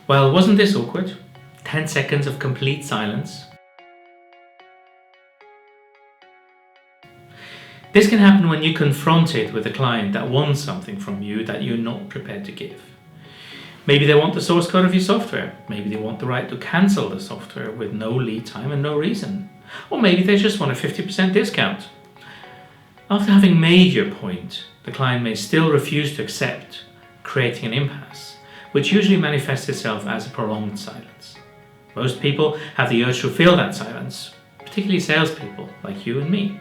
Well, wasn't this awkward? 10 seconds of complete silence. This can happen when you're confronted with a client that wants something from you that you're not prepared to give. Maybe they want the source code of your software. Maybe they want the right to cancel the software with no lead time and no reason. Or maybe they just want a 50% discount. After having made your point, the client may still refuse to accept, creating an impasse, which usually manifests itself as a prolonged silence. Most people have the urge to fill that silence, particularly salespeople like you and me.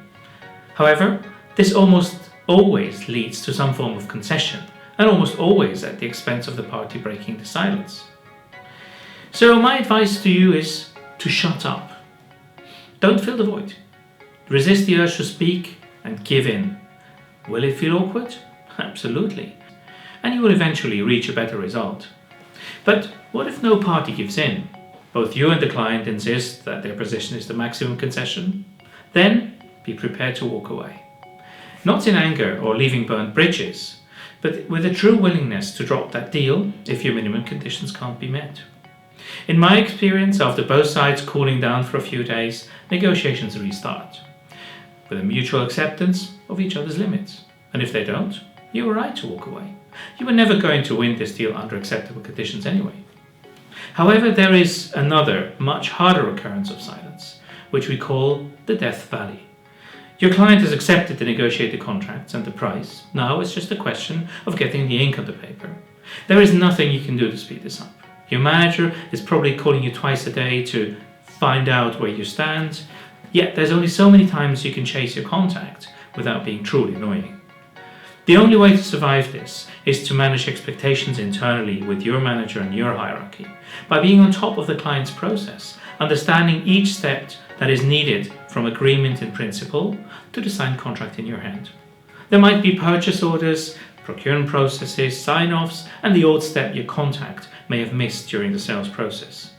However, this almost always leads to some form of concession, and almost always at the expense of the party breaking the silence. So my advice to you is to shut up. Don't fill the void. Resist the urge to speak and give in. Will it feel awkward? Absolutely. And you will eventually reach a better result. But what if no party gives in? Both you and the client insist that their position is the maximum concession? Then be prepared to walk away. Not in anger or leaving burnt bridges, but with a true willingness to drop that deal if your minimum conditions can't be met. In my experience, after both sides cooling down for a few days, negotiations restart, with a mutual acceptance of each other's limits. And if they don't, you are right to walk away. You were never going to win this deal under acceptable conditions anyway. However, there is another, much harder occurrence of silence, which we call the death valley. Your client has accepted the negotiated contracts and the price. Now it's just a question of getting the ink on the paper. There is nothing you can do to speed this up. Your manager is probably calling you twice a day to find out where you stand, yet there's only so many times you can chase your contact without being truly annoying. The only way to survive this is to manage expectations internally with your manager and your hierarchy, by being on top of the client's process, understanding each step that is needed from agreement in principle to the signed contract in your hand. There might be purchase orders, procurement processes, sign-offs, and the odd step your contact may have missed during the sales process.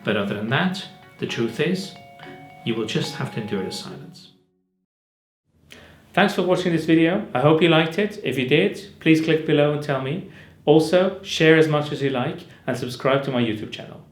But other than that, the truth is, you will just have to endure the silence. Thanks for watching this video. I hope you liked it. If you did, please click below and tell me. Also, share as much as you like and subscribe to my YouTube channel.